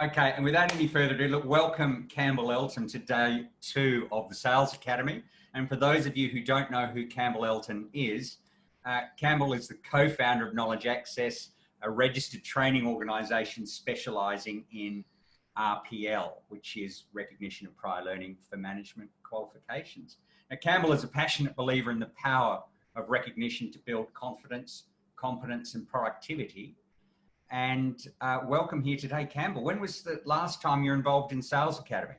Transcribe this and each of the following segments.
Okay, and without any further ado, look, welcome Campbell Elton to day 2 of the Sales Academy. And for those of you who don't know who Campbell Elton is, Campbell is the co-founder of Knowledge Access, a registered training organisation specialising in RPL, which is recognition of prior learning for management qualifications. Now, Campbell is a passionate believer in the power of recognition to build confidence, competence and productivity. And welcome here today, Campbell. When was the last time you were involved in Sales Academy?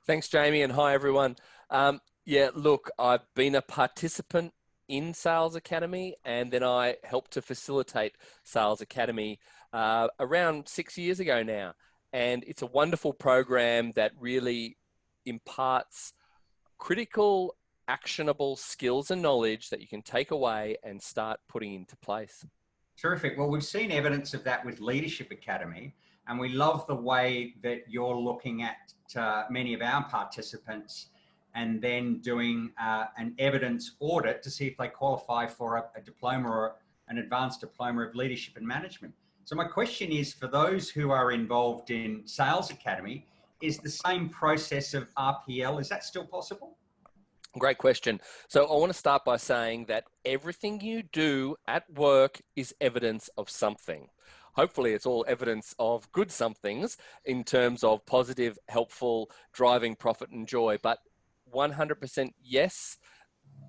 Thanks, Jamie, and hi, everyone. Yeah, look, I've been a participant in Sales Academy, and then I helped to facilitate Sales Academy around 6 years ago now. And it's a wonderful program that really imparts critical, actionable skills and knowledge that you can take away and start putting into place. Terrific. Well, we've seen evidence of that with Leadership Academy, and we love the way that you're looking at many of our participants and then doing an evidence audit to see if they qualify for a diploma or an advanced diploma of leadership and management. So my question is, for those who are involved in Sales Academy, is the same process of RPL, is that still possible? Great question. So I want to start by saying that everything you do at work is evidence of something. Hopefully it's all evidence of good somethings in terms of positive, helpful, driving profit and joy. But 100% yes,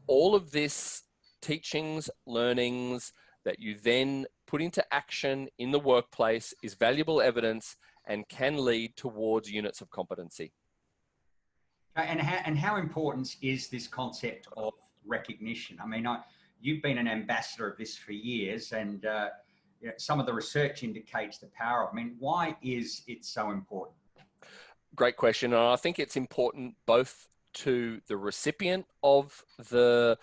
all of this teachings, learnings that you then put into action in the workplace is valuable evidence and can lead towards units of competency. And how important is this concept of recognition? I mean, you've been an ambassador of this for years, and some of the research indicates the power of it. I mean, why is it so important? Great question. And I think it's important both to the recipient of the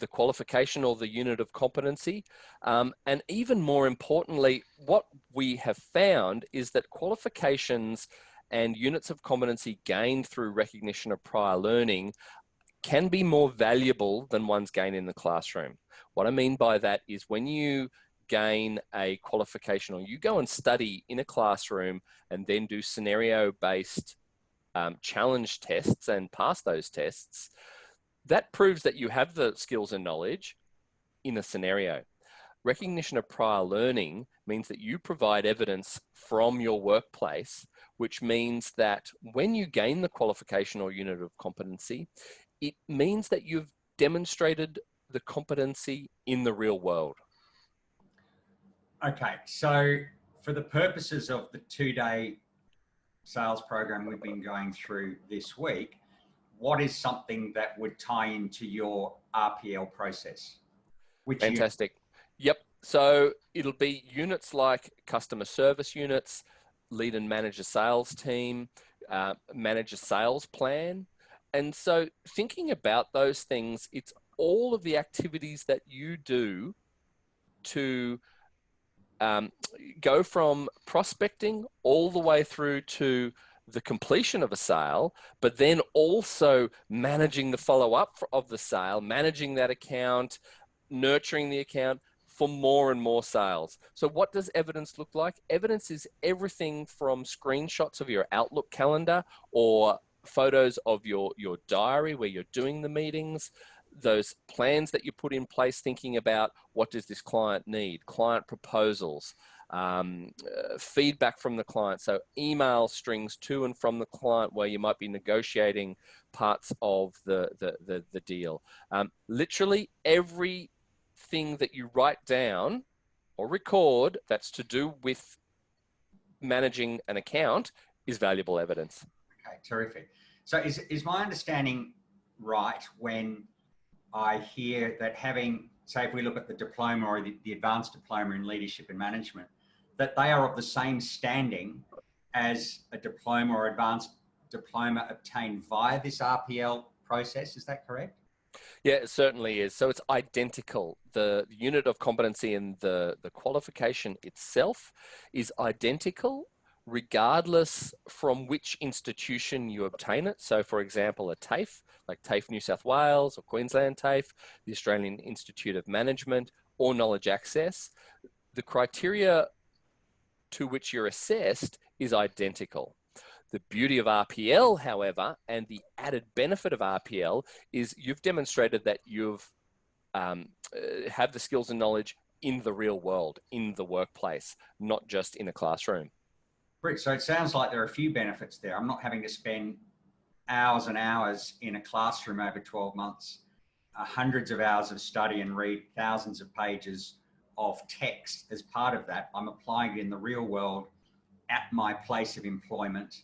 qualification or the unit of competency. And even more importantly, what we have found is that qualifications and units of competency gained through recognition of prior learning can be more valuable than one's gained in the classroom. What I mean by that is when you gain a qualification or you go and study in a classroom and then do scenario-based challenge tests and pass those tests, that proves that you have the skills and knowledge in a scenario. Recognition of prior learning means that you provide evidence from your workplace, which means that when you gain the qualification or unit of competency, it means that you've demonstrated the competency in the real world. Okay, so for the purposes of the 2-day sales program we've been going through this week, what is something that would tie into your RPL process? Fantastic. Yep. So it'll be units like customer service units, lead and manage a sales team, manage a sales plan. And so thinking about those things, it's all of the activities that you do to go from prospecting all the way through to the completion of a sale, but then also managing the follow-up of the sale, managing that account, nurturing the account for more and more sales. So what does evidence look like? Evidence is everything from screenshots of your Outlook calendar or photos of your diary where you're doing the meetings, those plans that you put in place thinking about what does this client need, client proposals, feedback from the client. So email strings to and from the client where you might be negotiating parts of the deal. Literally everything that you write down or record that's to do with managing an account is valuable evidence. Okay, terrific. So is my understanding right when I hear that having, say if we look at the diploma or the advanced diploma in leadership and management, that they are of the same standing as a diploma or advanced diploma obtained via this RPL process? Is that correct? Yeah, it certainly is. So it's identical. The unit of competency and the qualification itself is identical regardless from which institution you obtain it. So for example, a TAFE, like TAFE New South Wales or Queensland TAFE, the Australian Institute of Management, or Knowledge Access, the criteria to which you're assessed is identical. The beauty of RPL, however, and the added benefit of RPL is you've demonstrated that you've have the skills and knowledge in the real world, in the workplace, not just in a classroom. Great. So it sounds like there are a few benefits there. I'm not having to spend hours and hours in a classroom over 12 months, hundreds of hours of study and read thousands of pages of text as part of that. I'm applying it in the real world at my place of employment.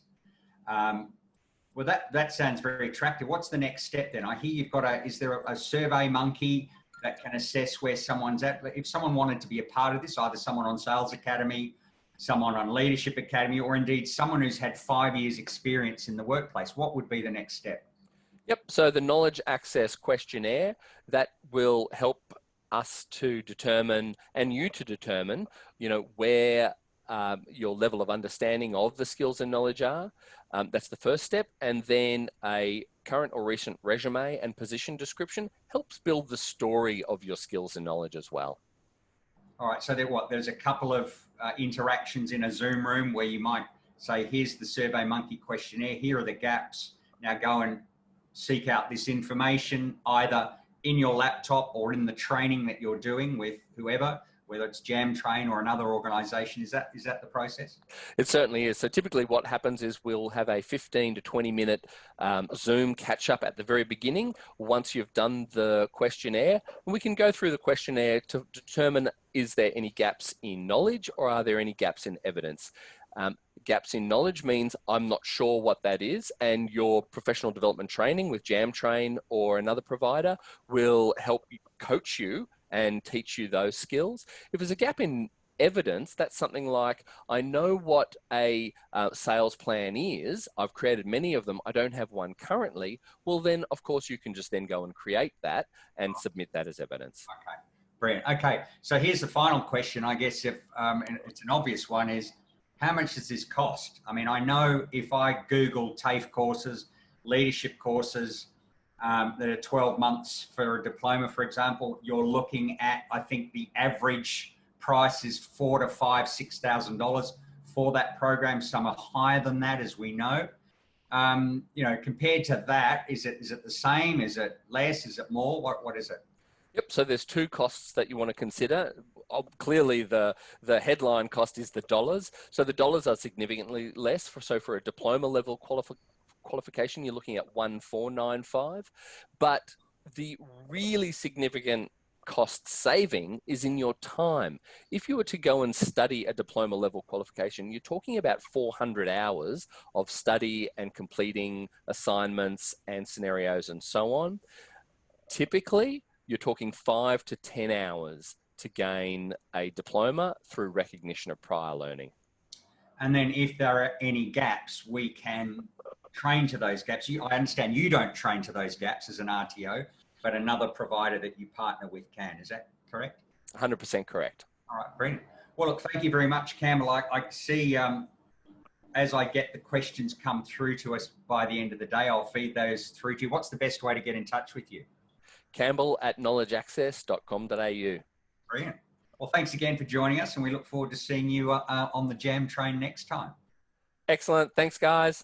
Well, that sounds very attractive. What's the next step then? I hear you've got is there a survey monkey that can assess where someone's at? If someone wanted to be a part of this, either someone on Sales Academy, someone on Leadership Academy, or indeed someone who's had 5 years experience in the workplace, what would be the next step? Yep, so the knowledge access questionnaire, that will help us to determine, and you to determine, where your level of understanding of the skills and knowledge are. That's the first step. And then a current or recent resume and position description helps build the story of your skills and knowledge as well. All right, so there's a couple of interactions in a Zoom room where you might say, here's the Survey Monkey questionnaire, here are the gaps. Now go and seek out this information either in your laptop or in the training that you're doing with whoever, whether it's Jam Train or another organization. Is that the process? It certainly is. So typically what happens is we'll have a 15 to 20 minute Zoom catch up at the very beginning once you've done the questionnaire. And we can go through the questionnaire to determine, is there any gaps in knowledge or are there any gaps in evidence? Gaps in knowledge means I'm not sure what that is, and your professional development training with Jam Train or another provider will help coach you and teach you those skills. If there's a gap in evidence, that's something like, I know what a sales plan is, I've created many of them, I don't have one currently. Well then, of course, you can just then go and create that and submit that as evidence. Okay, brilliant. Okay, so here's the final question, I guess, if and it's an obvious one, is how much does this cost? I mean, I know if I Google TAFE courses, leadership courses, that are 12 months for a diploma, for example, you're looking at, I think the average price is $4,000 to $5,000, $6,000 for that program. Some are higher than that, as we know. Compared to that, is it the same? Is it less? Is it more? What is it? Yep, so there's two costs that you want to consider. Clearly, the headline cost is the dollars. So the dollars are significantly less. For a diploma level qualification, you're looking at $1,495. But the really significant cost saving is in your time. If you were to go and study a diploma level qualification, you're talking about 400 hours of study and completing assignments and scenarios and so on. Typically, you're talking 5 to 10 hours to gain a diploma through recognition of prior learning. And then if there are any gaps, we can train to those gaps. I understand you don't train to those gaps as an RTO, but another provider that you partner with can. Is that correct? 100% correct. All right, brilliant. Well, look, thank you very much, Campbell. I see as I get the questions come through to us by the end of the day, I'll feed those through to you. What's the best way to get in touch with you? Campbell@knowledgeaccess.com.au. Brilliant. Well, thanks again for joining us, and we look forward to seeing you on the Jam Train next time. Excellent. Thanks, guys.